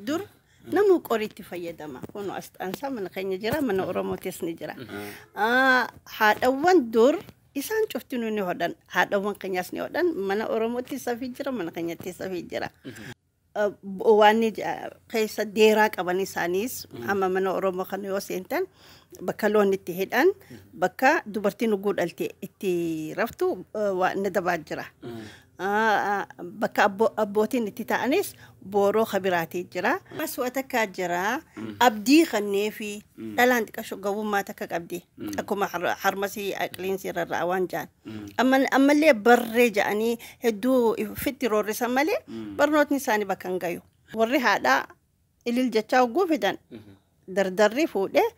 dur namu qoritti fayyadama kunu astansa mana keenya jira mana oromotis ni jira haadhawan dur isaan cuftinu ni hodan haadhawan keenyas ni hodan mana oromotis safi jira mana keenyatti safi jira wani keessa deeraa qaban isaanis amma mana oromo kan yoo seentan bakka loon itti hidhan bakka dubartiin guudhalte itti raftu waan dabaa jira bakka abbootiin itti ta'anis booroo khabiraati jira maswata ka jira abdii khanneefi dhalaan xiqqasho gawummaa takka qabdi akkuma harmasi aqliin sirra waan jaan ammallee barree ja'anii hedduu fitti roorrisan malee barnootni isaanii bakka hin gayu warri haadhaa ilil jechaa ugguu fidan dardarri fuudhee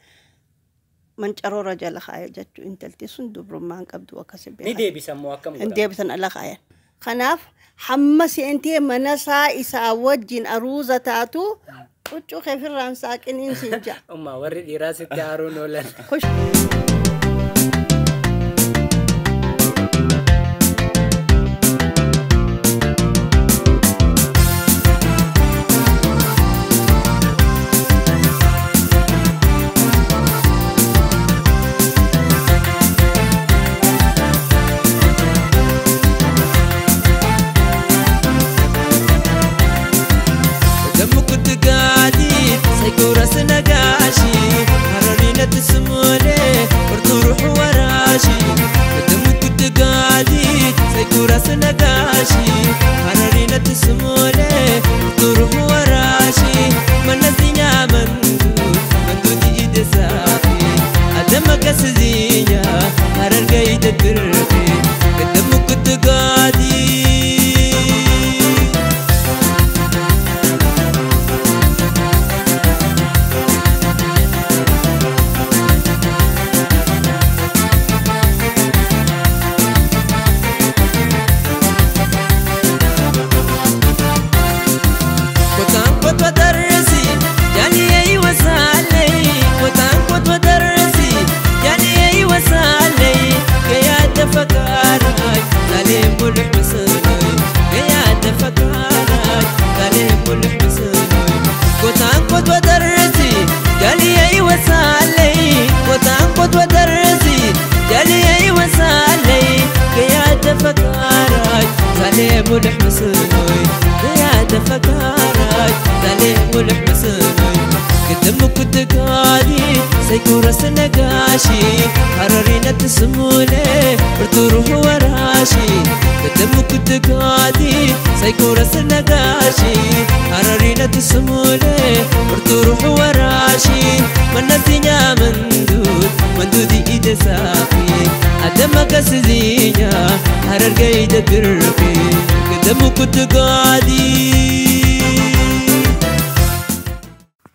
mancaroora jala kaaya jechuu intalti sun dubrummaan qabdu akkasi beekan ni deebisan moo akkam godhan deebisan ala kaayan kanaaf hamma seentee mana isaa isaa wajjin aruuza taatu quccuu keefirraan saaqiniin sinja umma warri dhiiraa sitti haaruun oolan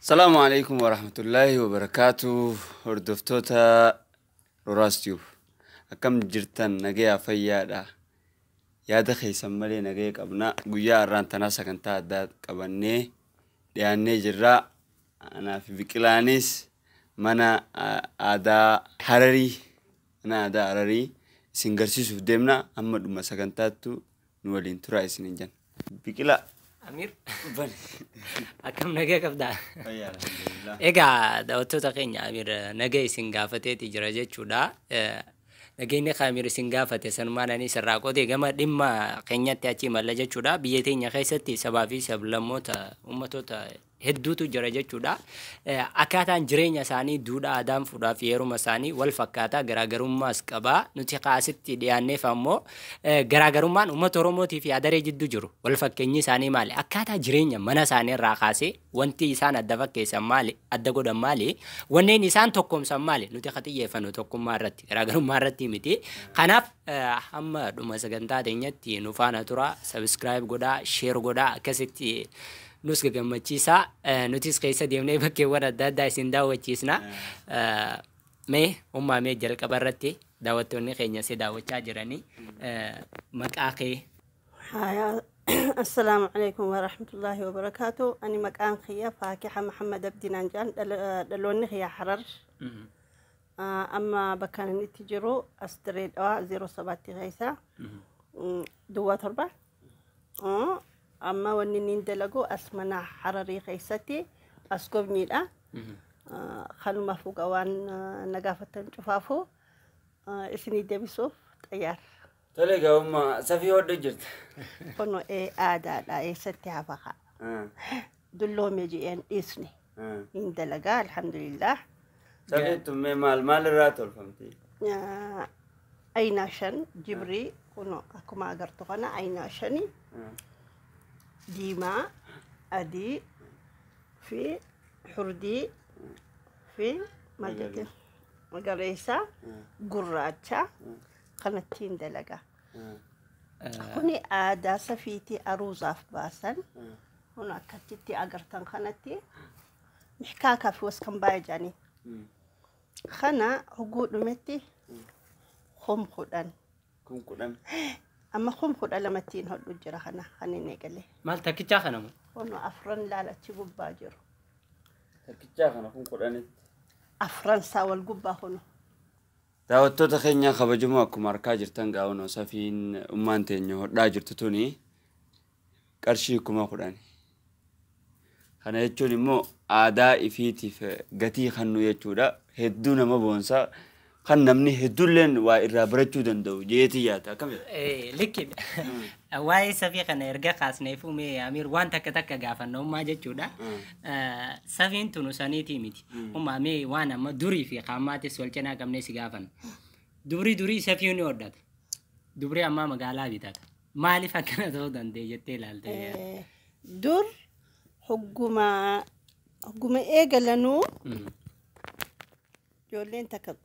السلام عليكم ورحمة الله وبركاته هردفتوتا روراستيوب أكم جرتن نجيا فيادا يا دخي سمالي نجيك أبناء قويا ران تناسا كنتا داد كبني لأني جرا أنا في بكلانيس منا أدا حرري أنا أدا حرري سنجرسي سفدمنا أما دوما سكنتاتو نولين تراي سنجان بكلا أمير أكم نجا كبدا إيجا دوتو تقين أمير نجا سنجافتي تجرجة شودا نجيني خامير سنجافتي سنمانا ني سراقو دي جما دم قنية تأتي ملاجة شودا بيتين يخيستي سبابي سبلموتا أمتوتا hedduutu jira jechuudha akkaataan jireenya isaanii duudhaa aadaan fuudhaa fi heeruma isaanii wal fakkaataa garaagarummaas qaba nuti qaasitti dhiyaanneef ammoo garaagarummaan uummata Oromootii fi adaree jidduu jiru wal fakkeenyi isaanii maali akkaataa jireenya mana isaanii irraa kaasee wanti isaan adda fakkeessan maali adda godhan maali wanneen isaan tokkomsan maali nuti xiyyeeffannu tokkummaa irratti garaagarummaa irratti miti kanaaf hamma dhuma sagantaa teenyatti nu faana tura subscribe godhaa share godhaa akkasitti nus gammachiisa nutis keessa deemnee bakkeewwan adda addaa isin daawwachiisna mee uumamee jalqaba irratti daawwattoonni keenya si daawwachaa jiranii maqaa kee السلام عليكم ورحمة الله وبركاته أنا مكان خيا فاكهة محمد عبد نانجان دلوني خيا حرر أما بكان نتجرو أستريد 07 غيسا دوات 4 أما ونين دلقو أسمنا حرري خيستي أسكبني لا خلوا ما فوق أوان نقافة شفافو إسني دبسوف تيار تلقى هم سفي ود جرت كنو إيه آدا لا إيه ستي هفخا دلو ميجي إن إسني إن دلقا الحمد لله سفي تمي مال الراتول فهمتي أين شن جبري كنو أكو ما أقرتو أنا أين شني ديما أدي في حردي في مقريسة قراتشا قناتين دلقا كوني آدا سفيتي أروزاف باسن هنا كتتي أقرتن خناتي محكاكا في وسكن بايجاني خنا هقول متي خم خدان كم كلام أما خم خدان لما تين هدو جرا خني نقلي مال تكيتشا خنمو هنا أفرن لا تجيب باجر تكيتشا خنا كم كلام أفرن ساول جبا هنا daawwattoota keenya kabajamoo akkuma argaa jirtan gaa'onoo safiin ummaan teenya hodhaa jirtu tuni qarshii 10,000 kana jechuun immoo aadaa ifiitiif gatii kannu jechuudha hedduu nama boonsaa kan namni hedduulleen waa irraa barachuu danda'u jeetii yaata akkamidha likki waa'ee safii kana erga kaasneefu mee Amiir waan takka gaafannummaa jechuudha safiin tunu saniitii miti ummaa mee waan amma durii fi qaamaatis wal cinaa qabnee si gaafanna durii safiin ni hodhata durii ammaa magaalaa bitata maaliif akkana ta'uu danda'e jettee ilaalte dur hogguma eegalanuu جولين تك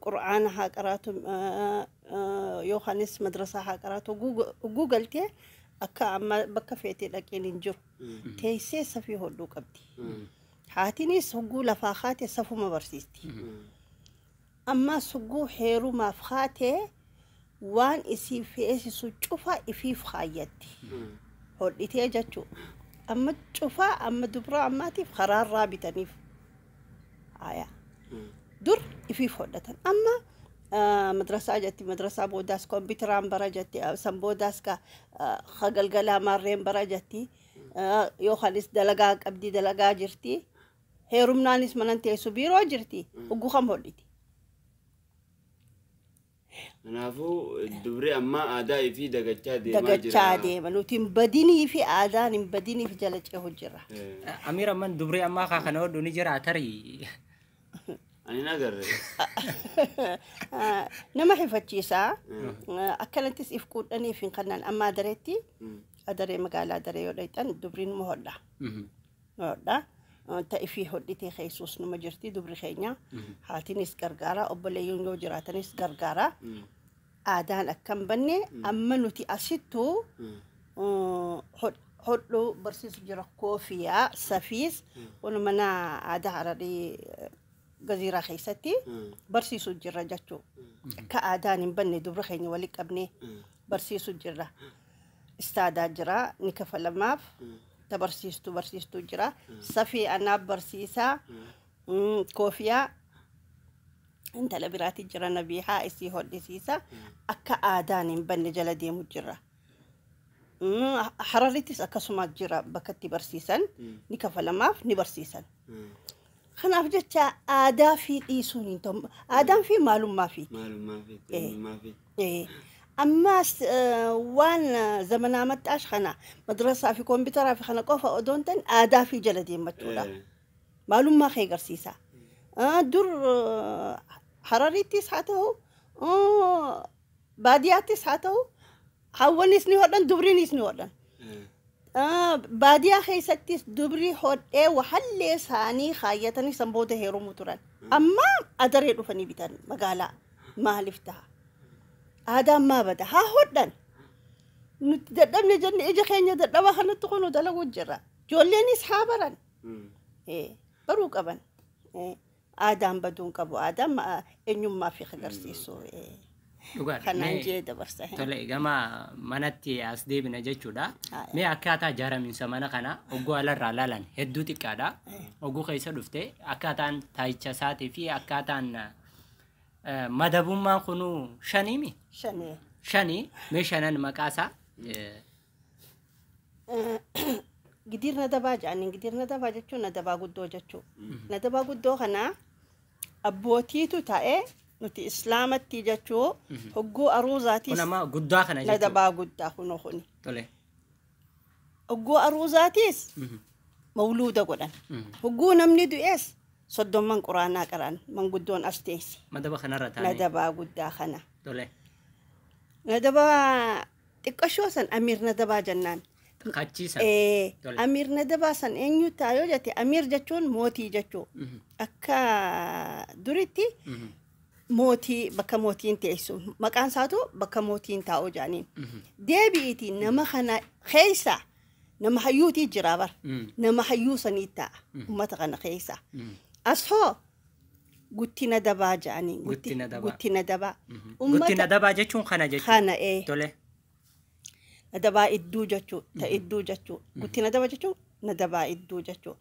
قرآن هاقراتو يوحنس مدرسة هاقراتو جوجل تي أكا أما بكا فيتي لكن إنجو تيسي سفي هدو قبدي هاتيني سوقو لفاخاتي سفو مبرسيستي أما سوقو حيرو مافخاتي وان إسي في إسي سوچوفا إفي فخايتي هدو تيجاتو أما تشوفا أما دبرا أما تيف خرار رابطانيف آيا دور في فودتن أما مدرسة جتي مدرسة بوداس كمبيوتر عم برجتي سامبوداس كا خجل جلا مريم برجتي يوخاليس دلقا أبدي دلقا جرتي هيروم نانيس مننتي سبيرو جرتي وجوخم هوليتي نافو دبري أما أداء في دقتشا ديما نوتين بديني في آذان بديني في جلتش هجرة أمير من دبري أما خانو دوني جرا تري أنا نقدر نما حفتشيسا أكلت إفكود أني في قنان أما دريتي أدري مقالة أدري وليتان دبرين مهلا مهلا تأفي هديتي خيسوس نما جرتي دبري خينيا هاتيني سكرجارا أبليون جو جراتني سكرجارا آدان أكم بني أما نوتي أسيتو هدلو برسيس جرا كوفيا سفيس ونمنا عادا عربي جزيرة خيستي برسيسو جرا جاتو كآدان بني دبري خيني وليك أبني برسيسو جرا استادا جرا نكفل ماف برسيستو جرا صفي أنا برسيسا كوفيا انت لبراتي جرا نبيها اسي هودي سيسا أكا آدان بني جلدي مجرا حرارتيس أكا سمات جرا بكتي برسيسا نكفل ماف نبرسيسا خنا أفجتشا آدا في إيسوني توم آدم في معلوم ما في ما في إيه أما وان زمن عمت أشخنا مدرسة في كمبيوتر في خنا قفا أدونتن آدا في جلدي متولا معلوم ما خير سيسا دور حرارتي ساعته بادياتي ساعته حول نسني ودن دبري نسني ودن باديا خيستيس دبري هود وحل ثاني خايتني سمبوده هيرو متوران أما أدري رفني بيتان مقالة ما هلفتها هذا ما بدا ها هودن نتدم نجن إجا خيني دلوا خنا تكونوا دلوا جرا جوليني صحابران إيه بروك أبن إيه آدم بدون كبو آدم إنيوم ما في خلر سيسو إيه خنان جيدا برسه تولي جما مناتي أسدي بنجتشودا مي أكاتا جارا من سمانا خنا أوجو على رالالان هدوتي كذا أوجو خيسا دفته أكاتان تايتشاساتي في أكاتان مدبوم ما خنو شنيمي شني مش شنن مكاسا gidir nadabaa jedhanii gidir nadabaa jechuun nadabaa guddoo jechuu. Nadabaa guddoo kana abbootiitu ta'ee nuti islaamatti jechuu hogguu aruuzaatis Kunama guddaa kana jechuudha. nadabaa guddaa kunoo kuni. Tole. Hogguu aruuzaatis mawluuda godhan. Hogguu namni du'ees soddomman quraanaa qaran manguddoon as teessi. Madaba kanarra taa'anii. Nadabaa guddaa kana. Tole. Nadabaa xiqqashoo san amiir nadabaa jennaan. Kachiisa. Tole. Amiir nadabaa san eenyu taayoo jette amiir jechuun mootii jechuu. Akka duritti mootii bakka mootiin teessu maqaan isaatu bakka mootiin taa'uu jaaniin. Deebi'iitiin nama kana keessa nama hayyuutii jira bar. Nama hayyuu sanii ta'a ummata kana keessa. Asoo gutti nadabaa jaaniin. Gutti nadabaa. Gutti nadabaa. Gutti nadabaa jechuun kana jechuudha. Kana Tole. nadabaa idduu jechuu ta idduu jechuu gutti nadaba jechuu nadabaa idduu jechuu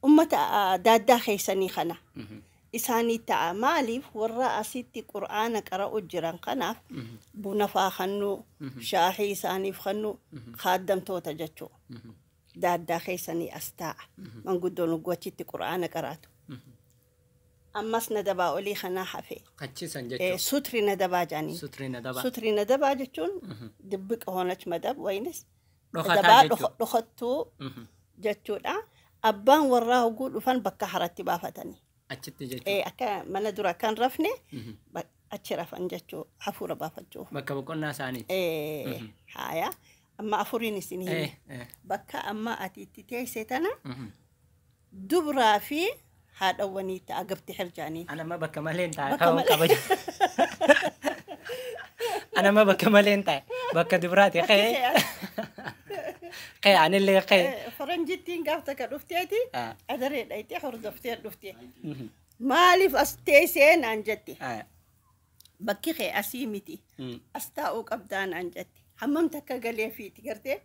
ummata daaddaa keessanii kana isaanii ta'a maaliif warra asitti qur'aana qara'u jiran kanaaf buna faa kannuu shaahii isaaniif kannuu kaaddamtoota jechuu daaddaa keessanii as ta'a manguddoon gochitti qur'aana qara'atu ammas nadabaa olii kanaa hafe Kachiisan jechuudha. sutri nadabaa jaanii Sutri nadabaa. sutri nadabaa jechuun dibbiqa hoonach madab waynis Dhokataa nadabaa jechuudha. dhokattuu jechuudha abbaan warraa hogguu dhufan bakka haratti baafatanii Achitti jechuudha. akka mana dura kan rafne achi rafan jechuu hafuura baafachuuf Bakka boqonnaa isaanii. haya amma afuriin isin himi bakka amma ati itti teesse tana dubraa fi haadhawwanii ta'a gabti hirjaanii Anama bakka malee hin taa'e. Bakka Ka'uun malee. qaba jechuudha. Anama bakka malee hin taa'e. Bakka dubaraati. Qe'ee anillee qe'ee. faranjittiin gaafta ka dhufteeti Ah. adaree dhaytee hordoftee dhufte maaliif as teessee naan jette bakki kee asii miti as taa'uu qabdaa naan jette hammam takka galee fiiti gartee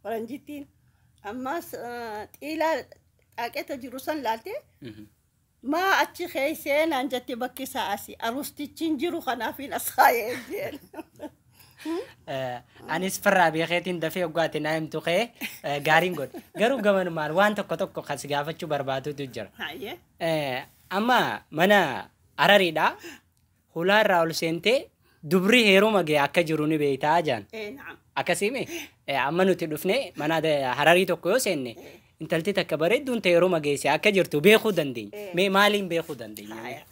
faranjittiin ammas xiilaa xaaqeta jiru san laaltee maa achi keessee naan jette bakki isaa asii arustichiin jiru kanaafiin as kaayee jeen. Anis firraa beekeetiin dafee hoggaate naa himtu qe'ee gaariin godhe. Garuu gamanumaan waan tokko tokko kas gaafachuu barbaadutu jira. Amma mana Harariidhaa hulaarraa ol seentee dubri heeruma ga'e akka jiru ni beektaa jaan. Akkasimi amma nuti dhufnee mana Hararii tokko yoo seenne intalti takka bareedduun ta'e heeruma geesse akka jirtu beekuu dandeenya. Mee maaliin beekuu dandeenya?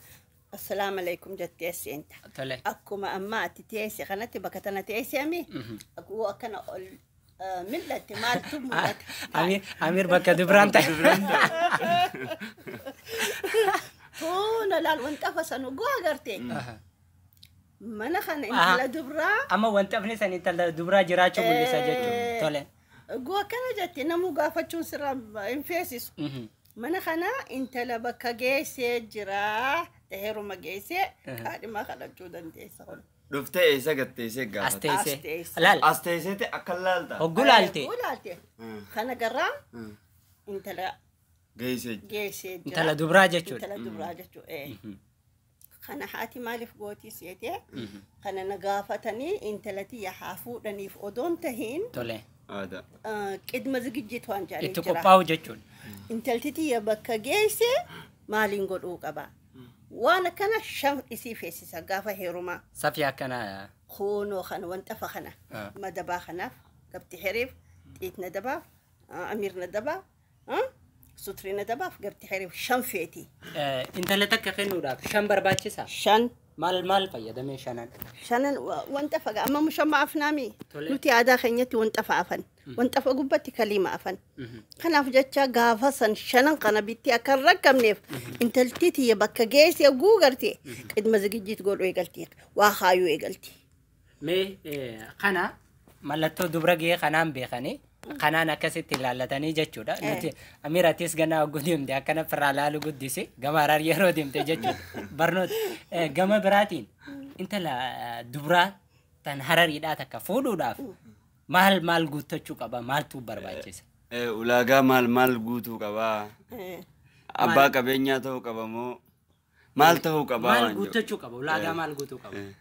السلام عليكم جت أنت Tole. أكما أما تتيسي خناتي بكتنا تيسي أمي أكو أكنا ملة مال تملت Amir bakka dubraan ta'e. هون لا وانت فسنو جوا قرتي ما نخن إنت لا دبرا Amma wanti afni san intala dubraa jiraachuu mul'isa jechuudha. Tole. جوا كنا جت نمو قافتشون سر إنفيسس ما نخنا إنت لا بكا جيسي جرا تهرو ما جيسي هذه ما خلت جودن تيسون Dhuftee eessa gattee eessa gaafate? Asteessee. Asteessee. Laal. As teesseeti akka laalta. Hogguu laalte. قولالتي خنا قرام إنت لا Geessee. جيسي جرا Intala dubraa jechuudha. intala dubraa jechuu kana haati maaliif gootii seete kana nagaafatanii intalati yaa fuudhaniif odoon tahiin Tole. Aadaa. qidma zigijjiit waan jaalee Itti jira qophaa'u jechuudha. intaltiti yaa bakka geesse maaliin godhuu qaba waan akkana shan isii feesisa gaafa heerumaa Safii akkana. kunoo kana wanxafa kana madabaa kanaaf gabti heriif xiitna dabaaf amiirna dabaa sutrina dabaaf gabti heriif shan feeti Intala takka kennuudhaaf shan barbaachisaa? shan Maal fayyadamee shanan? shanan wanta faga amma mushamma afnaami Tole. nuti aadaa keenyatti wanta afan wanta gubbatti kalima afan kanaaf jecha gaafa san shanan kana bitti akka rakkamneef intaltiti ya bakka geesse guugarte qidma zigijjiit godhu eegalti waa haayuu eegalti Mee kana mallattoo dubra ga'ee kanaan beekanii kanaan akkasitti ilaallatanii jechuudha. Nuti Amiraattis ganaa hogguu deemte akkana firraa laalu guddisi gama Hararii yeroo deemte jechuudha. Barnoota gama biraatiin intala dubraa tan Harariidhaa takka fuudhuudhaaf maal guuttachuu qaba? Maaltu barbaachisa? Ulaagaa maal guutuu qabaa? Abbaa qabeenyaa ta'uu qaba moo مالته قبا مال قوتشو قبا ولا قا مال قوتو قبا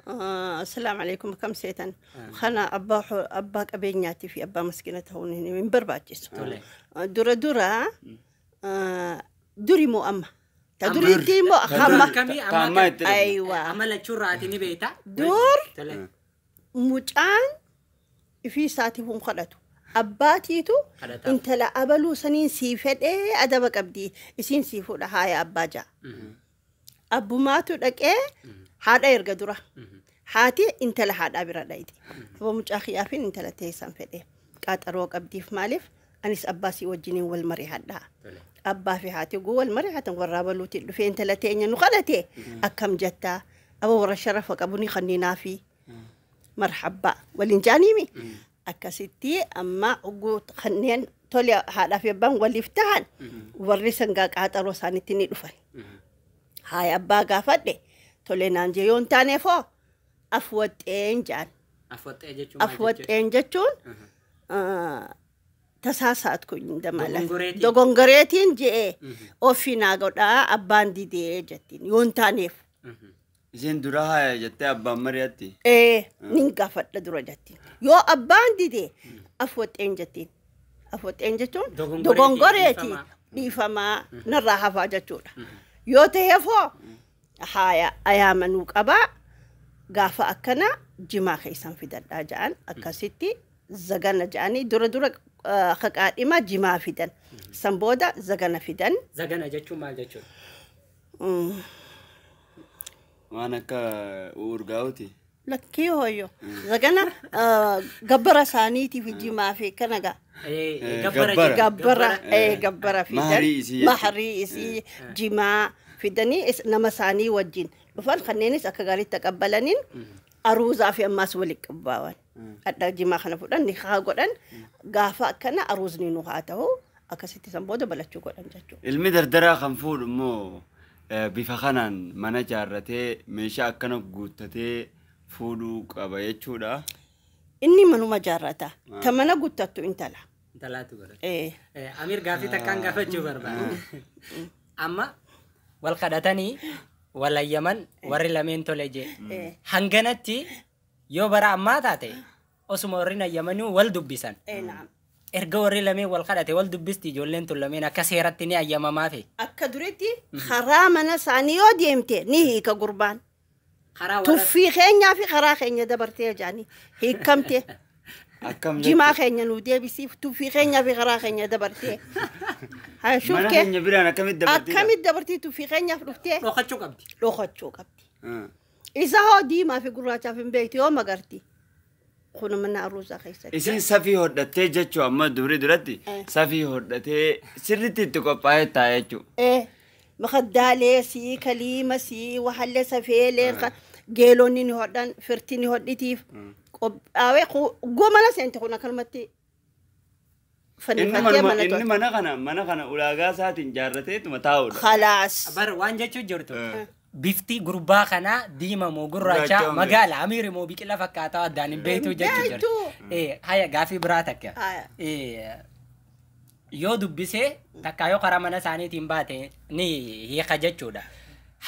السلام عليكم كم سيتن خنا أبا أبينياتي في أبا مسكينة هون من برباجس دورا دوري مو أما تدوري تيمو خما كمي أيوة عمل شرعتني بيتا دور مجان في ساتي هم خلتو أباتيتو انت لا أبلو سنين سيفت أدبك أبدي اسين سيفو لهاي أباجا أبو ماتو لك هذا يرجع دورا هاتي انت لهذا أبيرا دايدي هو مش أخي أفين انت لا تيسان فده كات أروق أبدي في مالف أنيس أباسي وجنين والمري هذا أبا في هاتي جوا المري هاتن ورابلو تلو في انت لا تيني نقلتي أكم جتا أبو ورا شرفك أبوني خنينا في مرحبا والإنجانيمي أكاسيتي أما أقول خنين تولي هذا في بان والإفتحان ورسن قاك عطارو سانتيني دفن هاي أبا قافت تولي نانجي يون تاني فو أفوت إنجان أفوت إنجتون تساسات كون دمالا دوغونغريتين جي أوفينا قودا أبان دي جتين يون تاني فو زين دراها جتة أبا مرياتي نينقافت لدرا جتين يو أبان دي أفوت إنجتين أفوت إنجتون دوغونغريتي بيفما نراها فاجتون يو تهفو هايا أيامنوك أبا قافا أكنا جما خيسان في دادا جان أكاسيتي زغانا جاني دورا خقات إما جما فيدن سنبودا زغانا فيدن زغانا جاتشو مال جاتشو وانا كا ورغاوتي لكي هويو زغانا غبرا سانيتي في جما في كنغا غبرا فيدن محري إسي جما فيدني نما ساني وجين بفان خنينيس أكغاري تقبلنين أروزا في أماس ولك أباوان أدى جما خنا فودان نخا قدان غافا كنا أروزني نوهاته أكاسيتي سنبودا بلچو قدان جاچو علمي دردرا خنفود مو بفخنان مانا جارته ميشا أكنا قوتته فودو قبا يچودا إني منو مجارتا تمنا قوتتو انتلا انتلا تقول أمير غافي تكان غافا جو بربا أما والقدتني ولا يمن وري لمن تولجي هنغنتي يو برا ما تاتي اسمورنا يمنو والدبسان نعم ارجع وري لمن والقدتي والدبستي جولن تلمين كسيرتني ايام ما في اكدريتي خرامنا سانيو ديمتي ني كقربان توفي خينيا في خرا خينيا دبرتي جاني هي كمتي جما خينيا نودي بيسي توفي خينيا في خرا خينيا دبرتي هاي شوف كيف خينيا برانا كميت دبرتي كميت دبرتي توفي خينيا فلوفتي لو خدشو قبتي إذا هو دي ما في قراءة في بيتي وما قرتي خونو من أروزا خيسة إذن سافي هودتي جاتشو أما دوري دورتي سافي هودتي سرتي تقبعي تايجو مخدالي سي كلمة سي وحل سفيلي جيلوني هودان فرتيني هودتيف أوي قومنا سنتكونا كلمتي إني mana kana ulagaa saatiin jaarratee tuma taa'udha. خلاص بر وان جاتشو جورتو بيفتي غربا خنا ديما مو غراچا مغال امير مو بيكلا فكاتا دان بيتو جاتشو جورتو هيا غافي براتك يو دبسه تكايو قرامنا ساني تيمباتي ني هي خجچودا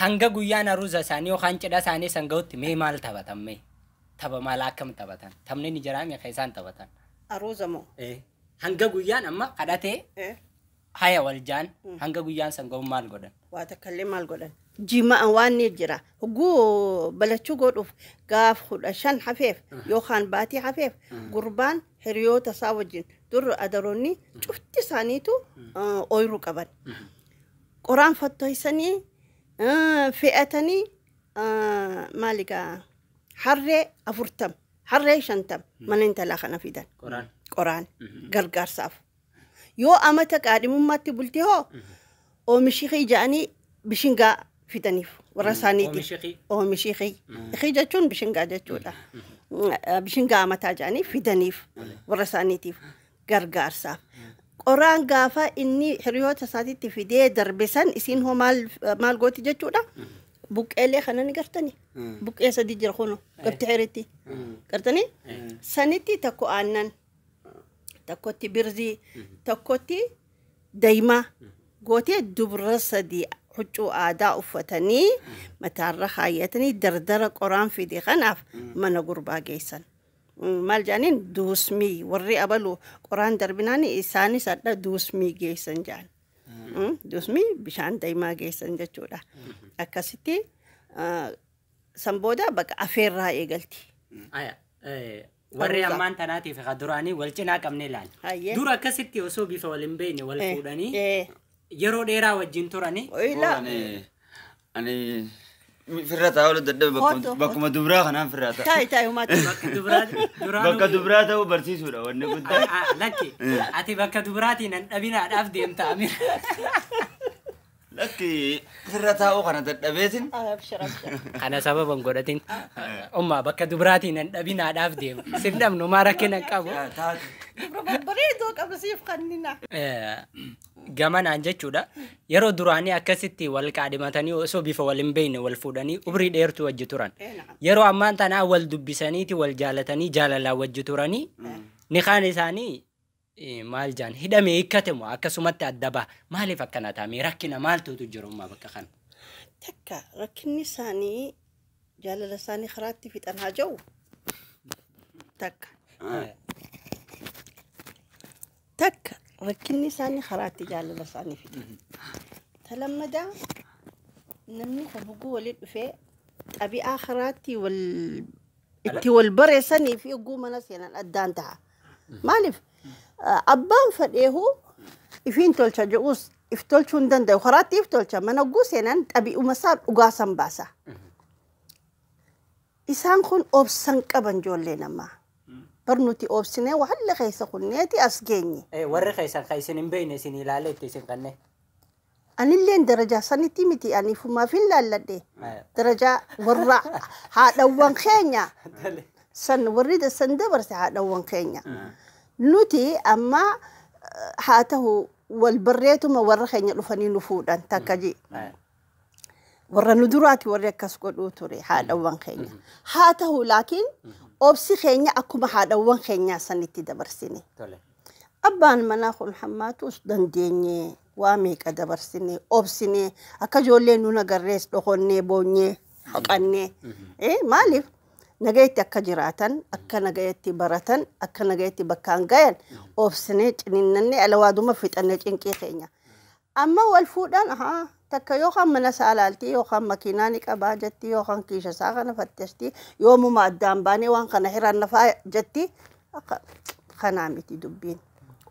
hanga guyyaana ruza saanii yookaan cidha saanii sangawutti mee maal taphatan mee tapha maal akkam taphatan taphni ni jira mee keessaan taphatan aruuza moo hanga guyyaan amma kadhatee haya waljaan hanga guyyaan sangawu maal godhan waa takkallee maal godhan jimaa waan ni jira huguu balachuu godhuuf gaaf 15 hafeef yookaan baatii hafeef gurbaan hiriyoota isaa wajjin dur adaroonni cufti isaaniitu ooyiruu qaban qoraan fattoysanii فئتني مالكا حرة أفرتم حرة شنتم من أنت لا خنا في دان قرآن قرقار صاف يو أمتك آدم ما تبلتي هو أو مشيخي جاني بشنقا في تنيف ورسانيتي أو مشيخي خي جاتون بشنقا جاتولا بشنقا أمتا جاني في تنيف ورسانيتي قرقار صاف قرآن قافا إني حريوت ساتي تفيدي دربسان إسين هو مال قوتي جاتولا بوك إلي خناني قرتني بوك إيسا دي جرخونو قبت حيرتي قرتني سانيتي تكو آنان تكو تبرزي تكو تي دايما قوتي دبرسة دي huccuu aadaa uffatanii mataarra kaayatanii dardara qoraan fide kanaaf mana gurbaa geessan. Maal jaaniin duusmii warri abalu qoraan darbinaan isaanis adda duusmii geessan jaan. Duusmii bishaan daa'imaa geessan jechuudha. Akkasitti sanbooda bakka afeerraa eegalti. Warri ammaan tanaatiif duraanii wal cinaa qabnee ilaali. Dura akkasitti osoo bifa wal hin beekne wal fuudhanii yeroo dheeraa wajjin turanii. Ani firra taa'uu dadhabe bakkuma dubraa kanaan firra ta'a. Taa'u maati. Bakka dubraa ta'uu barsiisuudha wanni guddaa. Lakki ati bakka dubraatiin hin dhabinaadhaaf deemta Amira. Lakki firra taa'uu kana dadhabeetin. Kana sababan godhatin ummaa bakka dubraatiin hin dhabinaadhaaf deema. Sirnamnu maa rakkina qabu. Bareedoo qabsiif kannina. Gamanaan jechuudha. Yeroo duraanii akkasitti wal qaadhimatanii osoo bifa wal hin beekne wal fuudhanii umrii dheertuu wajji turan. Yeroo ammaan tanaa wal dubbisaniiti wal jaalatanii jaalalaan wajji turanii nikaan isaanii maal jaan hidhamee hiikkatemu akkasumatti adda ba'a. Maaliif akkana taa'ame rakkina maaltuutu jiru ummaa bakka kana? Takka rakkinni isaanii jaalala isaanii karaatti fixan haa jiru. Takka. Takka rakkinni isaanii karaatti jaalala isaanii fixan. Talammadaa namni hoguu waliin dhufee xabi'aa karaatti itti wal bareessanii fi oguu mana seenan addaan ta'a. Maaliif? Abbaan fadheehu ifiin tolcha jedhuus if tolchuu hin danda'u. Karaatti if tolcha mana oguu seenan xabi'uma isaa dhugaasan baasa. Isaan kun obsan qaban ijoollee namaa. Barnuti obsinee wahalla keessa kunneeti as geenye. Warri keessan isin hin beekne isin ilaaleetti isin kanneen. Anilleen darajaa sanitti miti aniifumaaf hin laalladhe. Darajaa warra haadhawwan keenya. San warri san dabarse haadhawwan keenya. Nuti amma haa ta'u wal barreetuma warra keenya dhufanii nu fuudhan takka jee. Warra nu duraati warri akkas godhuu ture haadhawwan keenya. Haa ta'u laakiin obsi keenya akkuma haadhawwan keenyaa sanitti dabarsine. Abbaan manaa kun hammaatus dandeenye waa meeqa dabarsine obsine akka ijoollee nu nagarrees dhokonnee boonyee haqannee. Maaliif? Nagayetti akka jiraatan, akka nagayetti baratan, akka nagayetti bakkaan gayan obsinee ciniinnannee alawaaduma fixannee cinqii keenya. Amma wal fuudhan takka yookaan mana saalaaltii yookaan makiinaa ni qabaa jetti yookaan kiisha isaa kana fattashtii yoomuma addaan baanee waan kana hiraan nafaa jetti kanaa miti dubbiin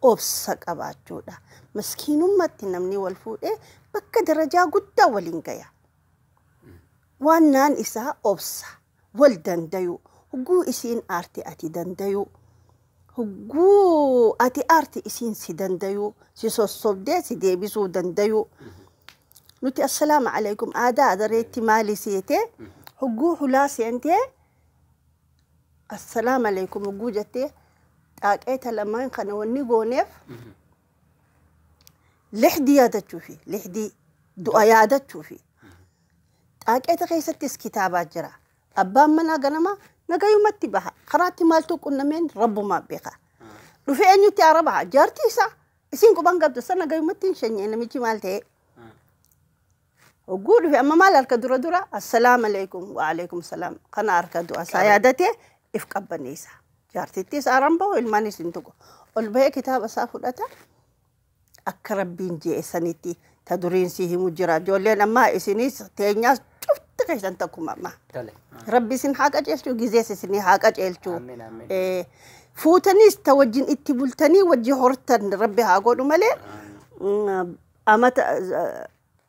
obsa qabaachuudha. Maskiinummaatti namni wal fuudhee bakka darajaa guddaa waliin gaya. Waan naan isaa obsa. Wal dandayu huguu isiin aarti ati dandayu huguu ati aarti isiin si dandayu si sossobdee si deebisuu dandayu nuti assalaamu alaykum aadaa adareetti maali seete huguu hulaa seentee assalaamu alaykum huguu jettee xaaqeeta lamaan kana wanni gooneef lixdii yaadachuufi lixdii du'a yaadachuufi xaaqeeta keessattis kitaabaa jira. Abbaan manaa ganama nagayumatti baha. Karaatti maaltu qunnameen rabbumaa beeka. Dhufee eenyutti aara baha. Jaartii isaa isiin quban qabdu san nagayumatti hin sheenye namichi maal ta'e. Hogguu dhufe amma maal harka dura assalaamu alaykum wa alaykum salaam. Kana harka du'a isaa yaadatee if qabbaneessa. Jaartittis aaraan bahu ilmaanis hin tuqu. Ol bahee kitaaba isaa fudhata. Akka rabbiin jeessanitti ta duriinsi himu jira. Ijoolleen ammaa isinis teenyaas cufti keessan takkuma ammaa. Rabbi isin haa qajeelchu gizees isin haa qajeelchu. Fuutanis ta wajjin itti bultanii wajji hortan rabbi haa godhu malee amata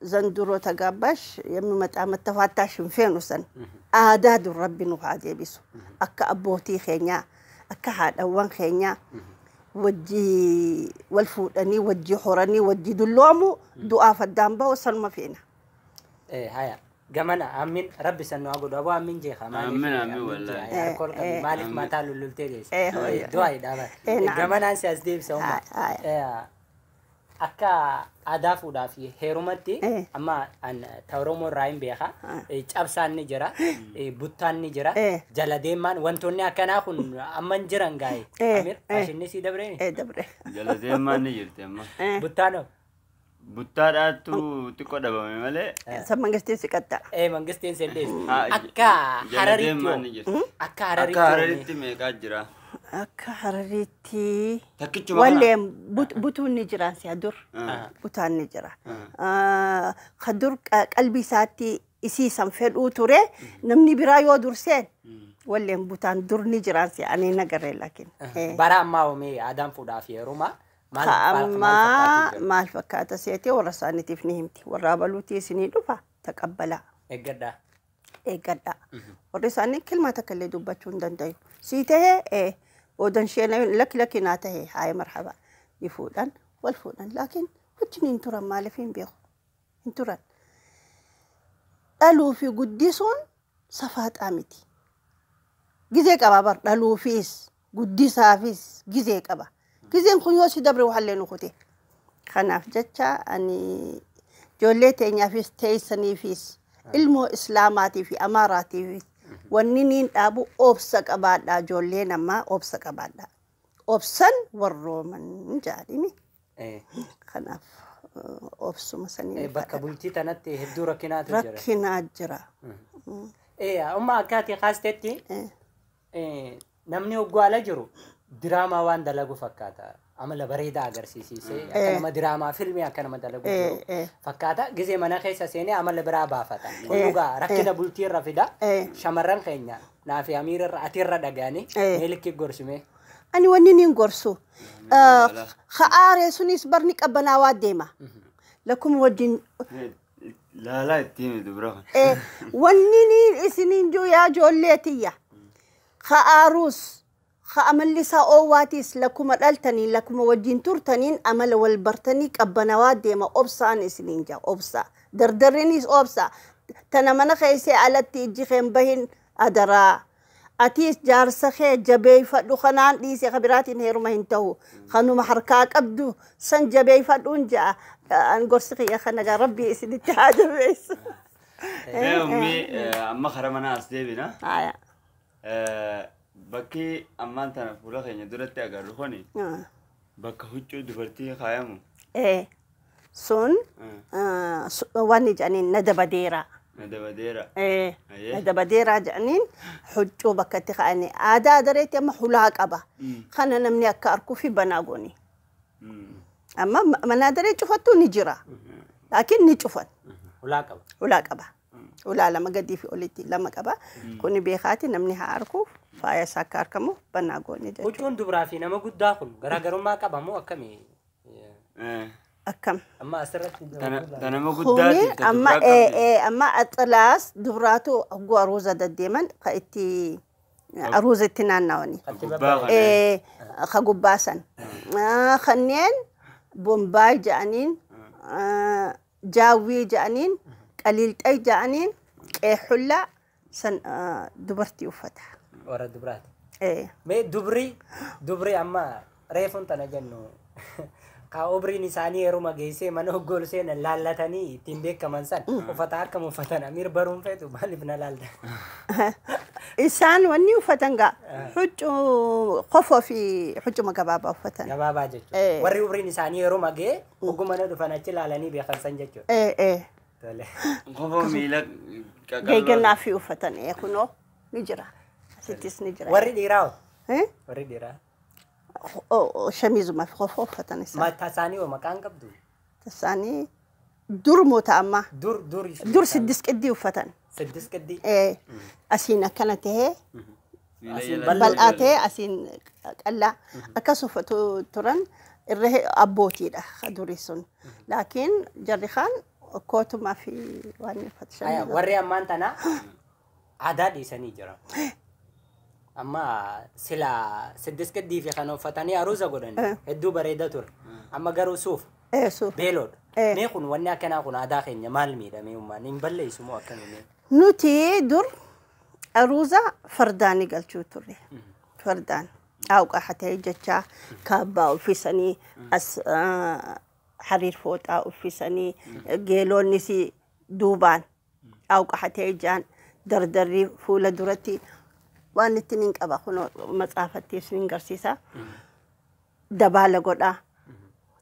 zanduroo tagaabbash yemmi maxaa mattafaataa shinfeenu san aadaa dur rabbi nu haa deebisu. Akka abbootii keenyaa akka haadhawwan keenyaa wajji wal fuudhanii wajji horanii wajji dulloomu du'aa faddaan bahu sanuma feena. Haya. Gamana amin rabbi sanu agudo abu amin jeha amin wallahi kol kan malik mata lululte des doa idaba gamana si asdeb sawma akka ada fuda fi herumatti amma an tawromo raim beha cabsan ni jira buttan ni jira jalademan wantonni akana kun amman jiran gaay amir ashinni si dabre dabre jalademan ni jirte amma buttano buttaadhaatu xiqqoo dhabame malee. San mangistiin si qaxxa. Mangistiin seddees. Akka Hararitti akka Hararitti meeqaa jira? Akka Hararitti Takkichuma wallee butuun ni jiraan si'a dur. Butaan ni jira. Kadur qalbii isaatti isii san fedhuu ture namni biraa yoo durseen wallee butaan dur ni jiraan si'a ani nagaree laakiin. Bara ammaa oomee aadaan fuudhaaf yeeruma. maal fakkaata seetee warra isaaniitiif ni himti. Warra baluutii isinii dhufa taqabbalaa. Eeggadhaa. Warri isaanii kilmaa takka illee dubbachuu hin danda'u. Sii tahee odan ishee lakki naa tahee haaya marhaba ni fuudhan wal fuudhan laakiin wajjin hin turan maaliif hin beeku hin turan. Dhaluu fi guddisuun safaaxaa miti. Gizee qaba bar dhaluufis guddisaafis gizee qaba. Gizeen kun yoo si dabre waxallee nu kute. Kanaaf jecha ani ijoollee teenyaafis teessaniifis ilmoo islaamaatii fi amaaraatiifis wanni niin dhaabu obsa qabaadhaa ijoollee namaa obsa qabaadhaa. Obsan warrooman jaadhimi. Kanaaf obsuma sanii. Bakka bultii tanatti hedduu rakkinaatu jira. Rakkinaa jira. Amma akkaatii kaasteetti namni hoggaala jiru diraamaa waan dalagu fakkaata. Amala bareedaa agarsiisee akka nama diraamaa filmii akka nama dalagu jiru fakkaata. Gizee mana keessa seenee amala biraa baafata. Kun dhugaa rakkina bultii irra fida. Shamarran keenya naafi amiirra atiirra dhagaanii meelikki gorsime. Ani wanni niin gorsu. Kha'aaree sunis barni qabbanaa waa deema. Lakkuma wajjin. Laalaa ittiin dubra. Wanni niin isiniin juu yaa ijoolleetiyya. Kha'aaruus. خأمل لسا أواتيس لكم الألتني لكم وجين تورتنين أمل والبرتني كبنوات ديما أبصا نسنينجا أبصا دردرينيس أبصا تنمنا خيسي على تيجي خيم بهن أدرا أتيس جار سخي جبي فدو خنان ليسي خبراتين هيرو مهن تهو خانو محركاك أبدو سن جبي فدون جا أنقر سخي يا خنقا ربي إسن اتحاد بيس أمي أما خرمنا أسديبنا Bakki ammaan tana fuula keenya duratti agarru kuni bakka huccuu dubartii kaayamu. Sun waan jedhaniin nadabadeera. Nadabadeera jedhaniin huccuu bakka itti kaa'anii aadaa dareetti amma hulaa qaba. Kana namni akka arkuu fi banaa gooni. Amma manaa daree cufattu ni jira. Laakiin ni cufan. Hulaa qaba. Hulaa lama gadii fi olitti lama qaba. Kuni beekaati namni haa arkuuf. Faaya sakar kamu panagoni jechuudha. Huccuun dubraa fi nama guddaa kun garaagarummaa qaba moo akkamii? Akkam. Amma asirratti nama guddaati. Amma atlaas dubraatu hoggu aruuza deddeeman ka itti aruuza itti naannawani. Ka gubbaasan. Kanneen bombaay jedhaniin jaawwii jedhaniin qaliilxay jedhaniin qeexullaa san dubartii uffata. Orang dubrat. Me dubri amma refun tana jennu. Ka obri ni sani eruma geesse mana gol seen laallatanii ittiin beekaman san uffata akkam uffatan amir baruun feetu maaliif na laalda. Isaan wanni uffatan gaa huccuu qofoo fi huccuma gabaabaa uffatan. Gabaabaa jechuudha. Warri obriin isaanii eruma gee ogguma na dhufan achi laalanii beekan san jechuudha. Tole. Qofoo miila qaqalloo. Geegannaa fi uffatan kunoo ni jira. Warri dhiiraa warri dhiiraa. Shamizuma fi qofoo uffatan isaa. Tasaanii hoo maqaan qabdu? Tasaanii dur moota amma. Dur siddis qiddii uffatan. Siddis qiddii? Asiin akkana tahee bal'aa tahee asiin qallaa akkas uffatu turan irra abbootiidha durii sun. Laakiin jarri kaan kootumaa fi waan uffatu. Warri ammaan tana aadaa dhiisanii jira. Amma sila siddis qiddii fi kan uffatanii aruuza godhan hedduu bareeda ture. Amma garuu suuf beeloodha. Mee kun wanni akkanaa kun aadaa keenya maal miidhamee ummaan hin balleessu moo akkamii? Nuti dur aruuza fardaani galchuu turre. Fardaan awqa hatee jecha kaabbaa uffisanii as hariir fooxaa uffisanii geelonnis duubaan awqa hatee jaan dardarrii fuula duratti waan ittiin hin qaba kun matsaafatti isin garsiisa. Dabaala godhaa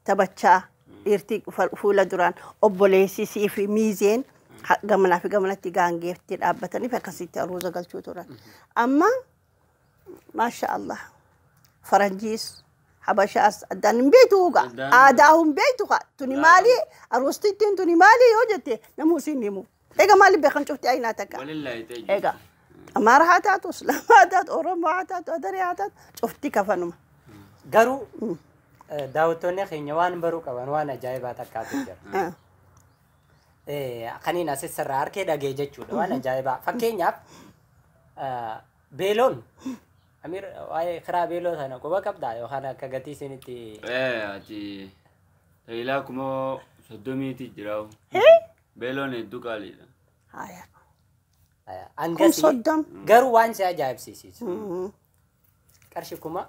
taphachaa dhiirti fuula duraan obboleessisii fi miizeen gamanaa fi gamanatti gaangeetti dhaabbatanii fi akkasitti aruuza galchuu turan. Amma maasha Allah faranjiis habashaas addaan hin beektu uga aadaa hin beektu tuni maali aruustittiin tuni maali yoo jette namuu siin himu. Ega maali beekan cufti aynaa takka. Ega Amaara haa taatu Islaamaa haa taatu Oromoo haa taatu Adaree haa taatu cufti kafanuma. Garuu daawwattoonni keenya waan baruu qaban waan ajaa'ibaa takkaatu jira. Kaniin asis irraa harkee dhagee jechuudha waan ajaa'ibaa. Fakkeenyaaf beeloon Amir waa'ee kiraa beeloo sana quba qabdaa yookaan akka gatii isinitti. Ati tajaajila kuma 30 jira. Beeloon hedduu qaaliidha. Haya. Angasi garuu waan si ajaa'ibsiisu. Qarshii kuma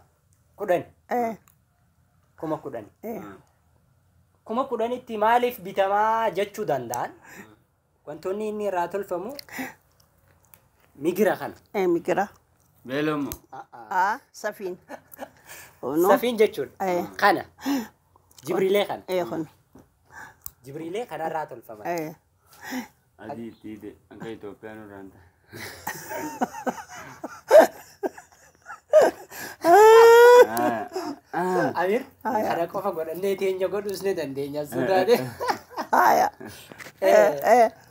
10. Kuma 10. Kuma 10tti maaliif bitamaa jechuu danda'an? Wantoonni inni irraa tolfamu migira kana. Migira. Beeloon Safiin. Safiin jechuudha. Kana. Jibriilee kana. Kun. Jibriilee kanarraa tolfaman. Adii tiide akka Itoophiyaan irraan ta'a. Amir kana qofa godhannee teenya godhuus ni dandeenya suuraadhe. Haya.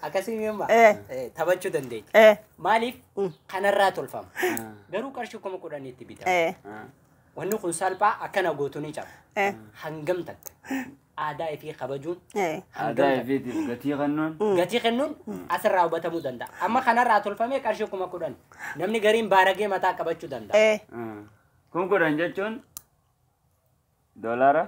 Akkasii mi'amma taphachuu dandeenya. Maaliif kanarraa tolfama? Garuu qarshii kuma 10tti bitama. Wanni kun salphaa akkana gootu ni caba. Hangam takka. Aadaa fi kabajuun. Aadaa fi gatii kennuun. Gatii kennuun asirraa hubatamuu danda'a. Amma kanarraa tolfamee qarshii kuma 10. Namni gariin baaragee mataa qabachuu danda'a. Kun 10 jechuun doolaara.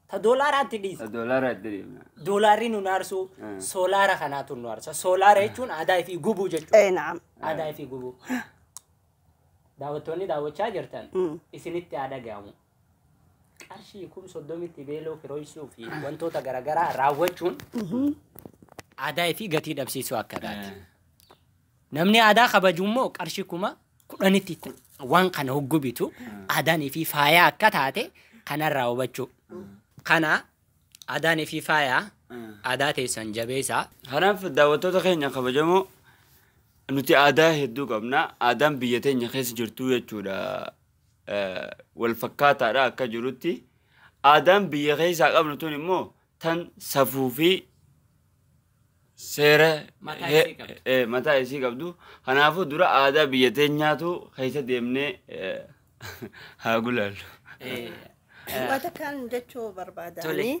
Ta doolaaraatti dhiisa. Doolaaraatti dhiisa. Doolaarri nu naarsu soolaara kanaatu nu naarsa. Soolaara jechuun aadaa fi gubuu jechuudha. Naam. Aadaa fi gubuu. Daawwattoonni daawwachaa jirtan isinitti aadaa gaamu. Qarshii kuma 30tti beeloo kiroosuu fi wantoota garaagaraa raawwachuun aadaa fi gatii dhabsiisuu akka taate. Namni aadaa kabaju immoo qarshii kuma 10tti waan kana hoggubitu aadaan fi faayaa akka taate kanarraa hubachuu. Kana aadaan fi faayaa aadaa teessan jabeessaa. Kanaaf daawwattoota keenya kabajamoo nuti aadaa hedduu qabna. Aadaan biyya teenya keessa jirtu jechuudha. Wal fakkaataadha akka jirutti. Aadaan biyya keessaa qabnu tun immoo tan safuu fi seera mataa isii qabdu. Kanaafuu dura aadaa biyya teenyaatu keessa deemnee haa gulaallu. Wanta kan jechuu barbaadanii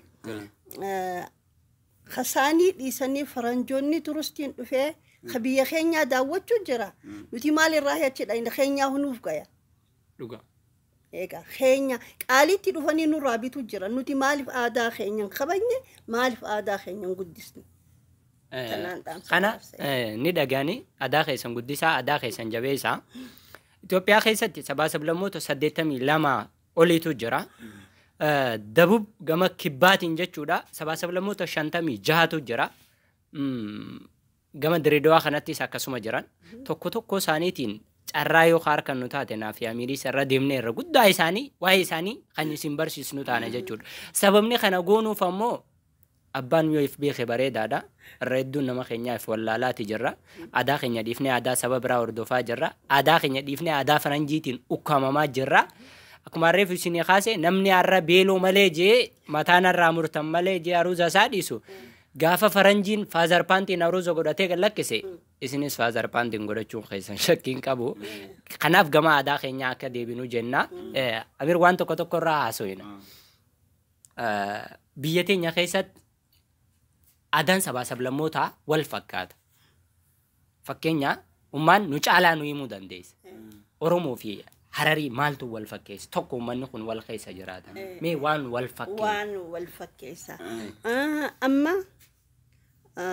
khasaanii dhiisanii faranjoonni turistiin dhufee biyya keenyaa daawwachuu jira. Nuti maalirraa jechuudha inni keenyaa hunuuf gaya. Dhuga. Egaa keenya qaalitti dhufanii nurraa bitu jira. Nuti maaliif aadaa keenyan kabajne maaliif aadaa keenyan guddisne. Kana ni dhagaani aadaa keessan guddisaa aadaa keessan jabeessaa. Itoophiyaa keessatti sabaa sablammoota 82 oliitu jira. Dabub gama kibbaatiin jechuudha sabaa sablammoota 56tu jira. Gama Dirreedawaa kanattis akkasuma jiran tokko tokko isaaniitiin carraa yoo harkan nu taate naaf yaamirii sarra deemnee irra guddaa isaanii waa'ee isaanii kan isin barsiisnu taana jechuudha. Sababni kana goonuuf ammoo abbaan yoo if beeke bareedaadha. Irra hedduun nama keenyaaf wallaalaati jirra. Aadaa keenya dhiifnee aadaa saba biraa hordofaa jirra. Aadaa keenya dhiifnee aadaa faranjiitiin ukkamamaa jirra. Akkuma reef isin kaase namni har'a beeloo malee jee mataan irraa murtan malee jee aruuza isaa dhiisu. Gaafa faranjiin faazar paantiin aruuza godhatee gallakkise isinis faazar paantiin godhachuun keessan shakkiin qabu. Kanaaf gama aadaa keenyaa akka deebinu jenna. Amir waan tokko tokko irraa haasofna. Biyya teenya keessatti aadaan sabaa sablammootaa wal fakkaata. Fakkeenya ummaan nu caalaa nu himuu dandeessa. Oromoo fi Hararii maaltu wal fakkeessa? Tokko uummanni kun wal keessa jiraata. Mee waan wal fakkeessa? Waan wal fakkeessa. Amma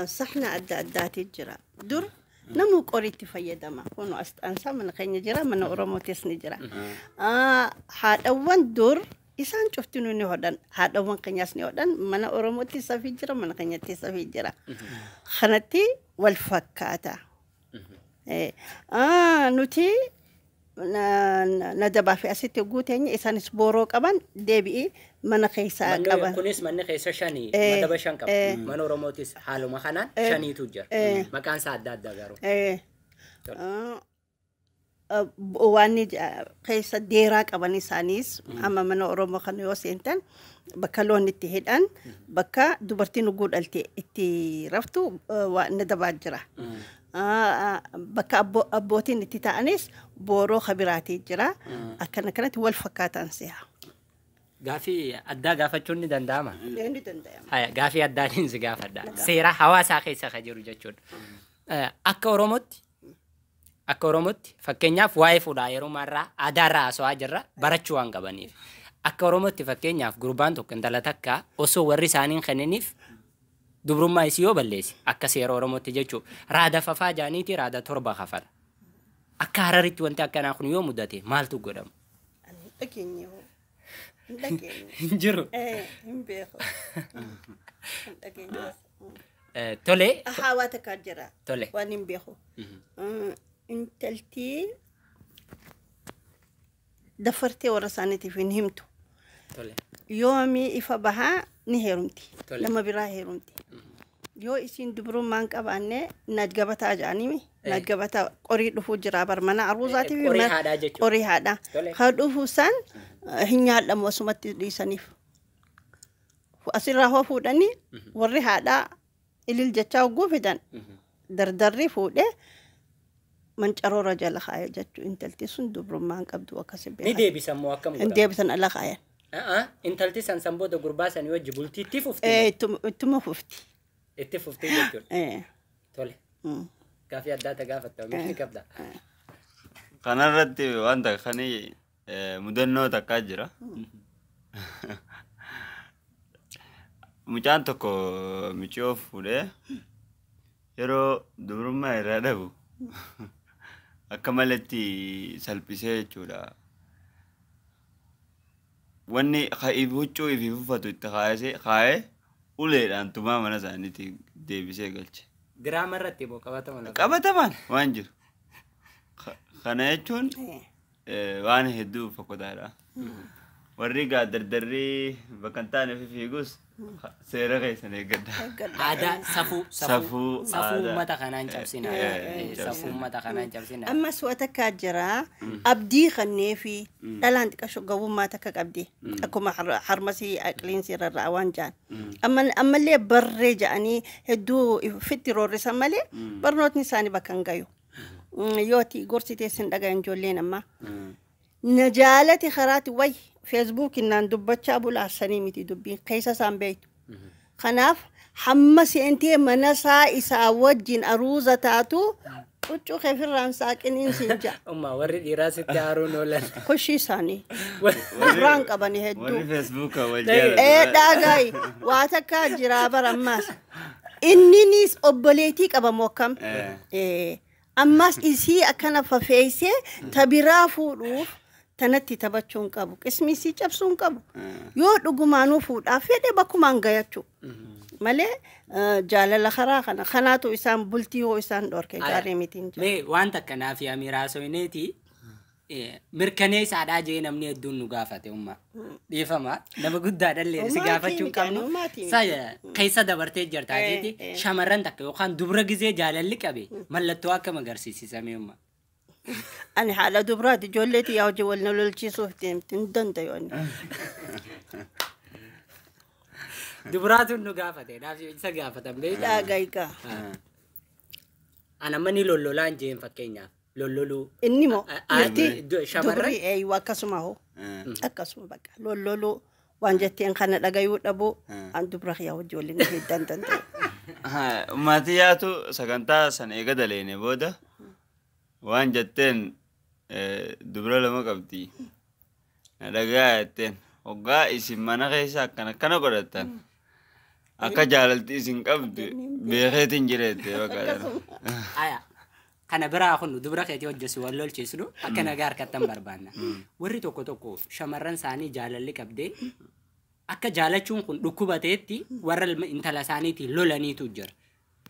saxna adda addaati jira. Dur namu qoritti fayyadama. Kun asxaansa mana keenya jira, mana Oromootis ni jira. Haadhawwan dur isaan cufti nu ni hodhan. Haadhawwan keenyas ni hodhan. Mana Oromootis safii jira, mana keenyattis safii jira. Kanatti wal fakkaata. Nuti nadabaa fi asitti guuteenya isaanis booroo qaban deebi'ii mana keessa qaban. Kunis manni keessa shanii madaba shan qaba. Mana Oromootis haaluma kanaan shaniitu jira. Maqaan isaa adda adda garuu. Waan keessa deeraa qaban isaanis amma mana Oromoo kana yoo seentan bakka loon itti hidhan bakka dubartiin uguu dhalte itti raftu waan dabaa jira. Bakka abbootiin itti ta'anis booroo kabiraatii jira. Akkana kanatti wal fakkaatan si'a. Gaafii addaa gaafachuun ni danda'ama. Ni danda'ama. Gaafii addaatiin si gaafadha. Seera hawaasaa keessa kan jiru jechuudha. Akka Oromootti fakkeenyaaf waa'ee fuudhaa yeroo marraa aadaarraa haasawaa jirra barachuu waan qabaniif. Akka Oromootti fakkeenyaaf gurbaan tokko intala takka osoo warri isaaniin kenniniif dubrummaa isii yoo balleessi akka seera Oromootti jechuudha. Raada fafaa jaaniiti raada torba kafala. Akka Hararitti wanti akkanaa kun yoo mudate maaltu godhama? Jiru. Hin beeku. Tole. Haawaa takka jira. Tole. Waan hin beeku. Intaltii dafartee warra isaaniitiif hin himtu. Tole. Yoomii ifa bahaa ni heerumti. Nama biraa heerumti. Yoo isiin dubrummaan qabaanne najgabataa jedhanii najgabataa qorii dhufuu jira bar mana aruusaatiif qorii haadha. Haa dhufuu san hin nyaadhamu asumatti dhiisaniif. Asirraa hoo fuudhanii warri haadhaa ilil jechaa hogguu fidan dardarri fuudhee mancaroora jala kaaya jechuu intalti sun dubrummaan qabdu akkasi beekan. Ni deebisan moo akkam godhama? Hin deebisan ala kaayan. Intalti san booda gurbaa san wajji bultii itti fufti? Ittuma fufti. Itti fufti jechuudha. Tole. Gaafii addaa gaafatta oomishni qabda. Kanarratti wanta kanii mudannoo takkaa jira. Mucaan tokko michoo fuudhee yeroo dubrummaa irraa dhabu akka malatti salphisee jechuudha. Wanni huccuu ifi uffatu itti kaayee uleedhaan tumaa mana isaaniitti deebisee galche. Diraama irratti moo qabataman? Qabataman waan jiru. Kana jechuun waan hedduu fakkotaadha. Warri dardarrii bakka hin taane fiigus seera keessan eeggadha. Aadaa safuu uummata kanaan cabsina. Safuu uummata kanaan cabsina. Ammas waa takkaa jira abdii kannee fi dhalaan xiqqasho gabummaa takka qabdi. Akkuma harmasii aqliinsi irraa waan jaan. Ammallee barree jedhanii hedduu fitti roorrisan malee barnootni isaanii bakka hin gayu. Yooti gorsitee sin dhagayan ijoolleen amma. Najaalati karaati way Facebook innaan dubbachaa bulaasanii miti dubbiin keessa isaan beektu. Kanaaf hamma seentee mana isaa wajjin aruuza taatu huccuu keefirraan saaqiniin siin jaa. Warri dhiiraa sitti haaruun oolan. Kushii isaanii. Irraan qabanii hedduu. Warri Facebook wajjin. Dhaagaay waa takkaa jiraa barammaas. Inninis obboleetii qabamu akkam. Ammas isii akkana fafeessee tabiraa fuudhuuf tanatti taphachuun qabu. Qismisii cabsuun qabu. Yoo dhugumaanuu fuudhaaf fedhe bakkumaan gayachuu. Malee jaalala karaa kana kanaatu isaan bultii yoo isaan dhorke gaarii mitiin jira. Mee waan takkanaa fi amiraa soineeti mirkaneessaadhaa jee namni hedduun nu gaafate umma. Dhiifama nama guddaadhallee si gaafachuun qabnu. Keessa dabartee jirtaa jeeti shamarran takka yookaan dubra gizee jaalalli qabe mallattoo akkam agarsiisisame umma. Ani haala dubraati ijoolleeti yaa hojii wal na lolchiisuuf deemti hin dandayoonni. Dubraatu nu gaafate naaf isa gaafatan beeku. Dhaagaygaa. Ana mani lollolaan jeen fakkeenyaaf. Lolloluu. Inni moo shamarran dubri akkasuma hoo akkasuma bakka lolloluu waan jetteen kana dhagayuu dhabu an dubra yaa hojii waliin heddan danda'u. Maatiyaatu sagantaa sana eega daleene booda waan jetteen dubra lama qabdi. Dhagaa jetteen hoggaa isin mana keessa akkana godhatan akka jaalalti isin qabdu beekeetiin jireette bakka. Kana biraa kun dubra keetii hojjesu wal lolchiisnu akka nagaa harkattan barbaanna. Warri tokko shamarran isaanii jaalalli qabdee akka jaalachuun kun dhukkubateetti warra intala isaaniitiin lolaniitu jira.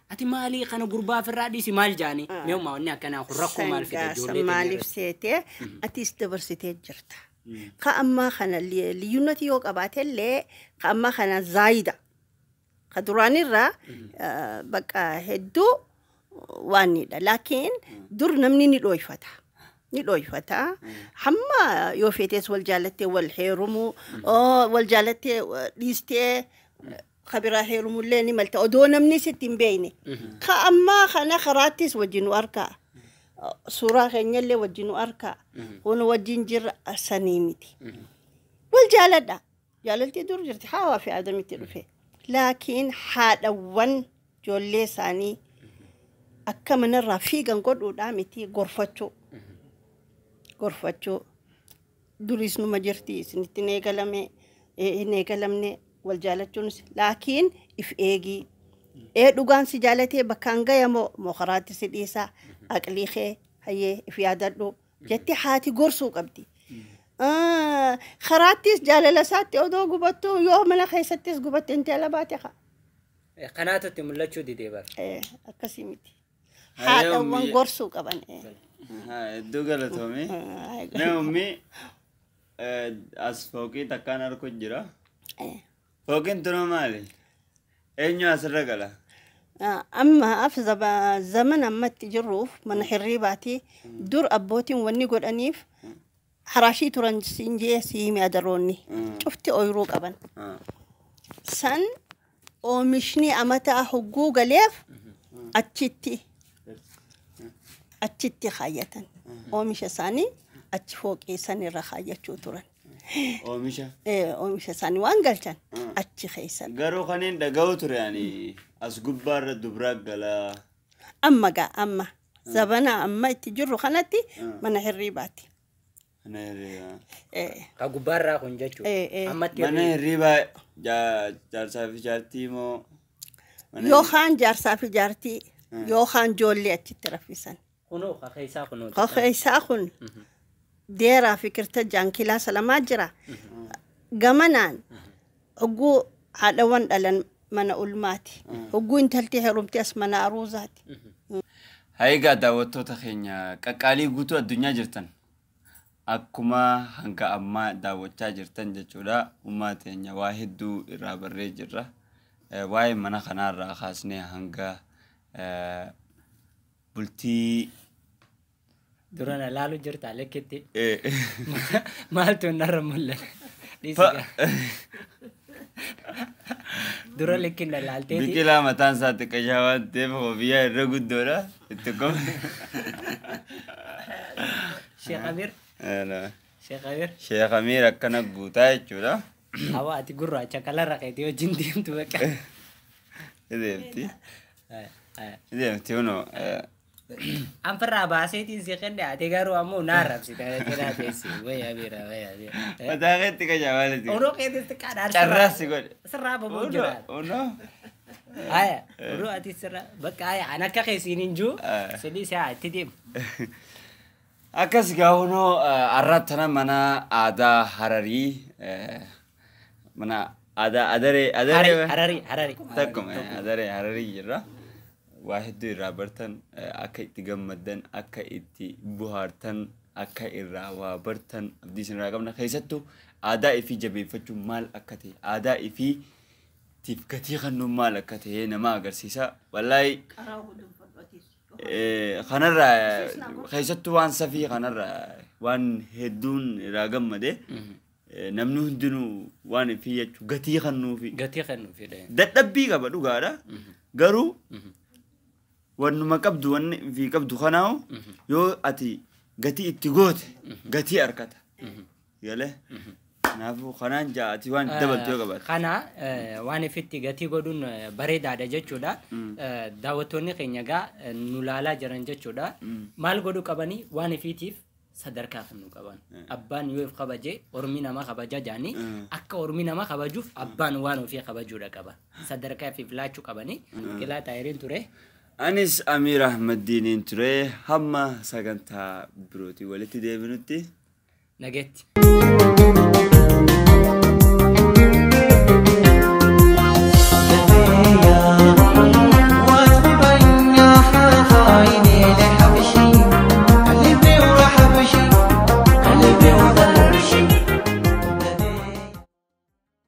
Ati maalii kana gurbaa firraa dhiisi maal jaanii? Meewuma wanni akkanaa kun rakkoo maal fide ijoollee? Maaliif seetee atis dabarsitee jirta. كأما خنا ليونتي يوك أباتلي كأما خنا زايدة كدراني را بقى هدو واني لكن دور نمني نلوي فتح حما يوفيتس والجالتي والحيرمو والجالتي ليستي خبرا حيرمو اللي ملتا ودو نمني ستين بيني كأما خنا خراتيس وجنو أركا سورة خيني اللي وجنو أركا ونوجين جر سنيمتي والجالة جالتي دور جرتي حاوا في آدمي تلوفي لكن حاد وان جولي ساني أكا من الرفيقا قد ودامتي غرفتشو دوريس نو مجرتي سنتي نيقلمني والجالتشو لكن إف إيجي دوغان سي جالتي بكانغا يمو مخراتي سيديسا أقليخي هي إف يادلو جتي حاتي غرسو قبدي خراتيس جالة ساتي أودو قبطو يوم أنا خيستيس قبط انت على باتيخا قناتو تملتشو دي ديبر أكسيمتي هذا وان قرصو كمان الدوغلة تومي نومي أسفوكي تكان أركو جرا فوكين تنو مالي إنيو أسرقلا أما أفزب زمن أما تجروف من حريباتي دور أبوتي وني قد أنيف حراشي ترنجسينجي سيمي أدروني شفتي أويرو كمان سن ومشني أمتا حقوق ليف أتشتي خاية ومشا ساني أتشفوق إيساني رخاية شوتران ومشا ساني وانقلتان أتشي خيسان قارو خانين دقاوتر يعني أسقبار دبراق قلا أما زبنا أما تجرو خانتي من حريباتي كغبار راكون جاتشو من حريبا جارسا في جارتي مو يوخان جارسا في جارتي يوخان جولي أتشترفيسان خنو خيسا خن ديرا فكرة جانكلا سلامات جرا غمنان أقو حدوان دلن من أولماتي أقو انتلتي هرمتي اسمنا أروزاتي هاي قادا وطو تخينيا كاكالي قوتو الدنيا جرتن أكما هنكا أما داوچا جرتن جچودا أماتي واحد دو إرابر جرا واي منا خنار را خاصني هنكا بلتي درانا لالو جرت عليك تي مالتو نرم ولا درا لكن لالتي بكلا متان سات كجاوات تيف وبيا رغد دورا تكم شيخ أمير لا شيخ أمير أكنا غوتا يچودا awati gurra chakala raketi o jindim tu beka idemti uno ampera baseti sekende ate garu amu narab sita tera tesi waya bira patagetti ka javaleti ono kete kadar charrasi god seraba bujura ono aya uru ati serra baka aya anaka kesininju sedi sa atidim akas gauno arratana mana ada harari mana ada harari takum adare harari jira واحد رابرتن أكيد تجمدن أكيد بوهارتن أكيد راوابرتن أبدي سنراقمنا خيستو أداء في جبين فتشو مال أكتي أداء في تفكتي خنو مال أكتي نما أقرسيسا والله خنرا خيستو وان سفي خنرا وان هدون راقم مده نمنو هندنو وان في يجو غتي خنو في دتبي قبلو غارا غرو وانما قبض وان في قبض خناو يو اتي غتي اتغوت غتي اركتا يله نافو خنان جاتي وان دبل تو قبل خنا وان فيتي غتي غدون بريدا دجچودا داوتوني خنيغا نولالا جرن جچودا مال غدو قبني وان فيتيف صدركا خنو قبان ابان يوف خبجه اورمينا ما خبجه جاني اكا اورمينا ما خبجوف ابان وانو في خبجودا قبا صدركا في فلاچو قبني كلا تايرين توري أنيس أمير أحمد دين تري هما سجنتا بروتي ولتي دي بنوتي نجت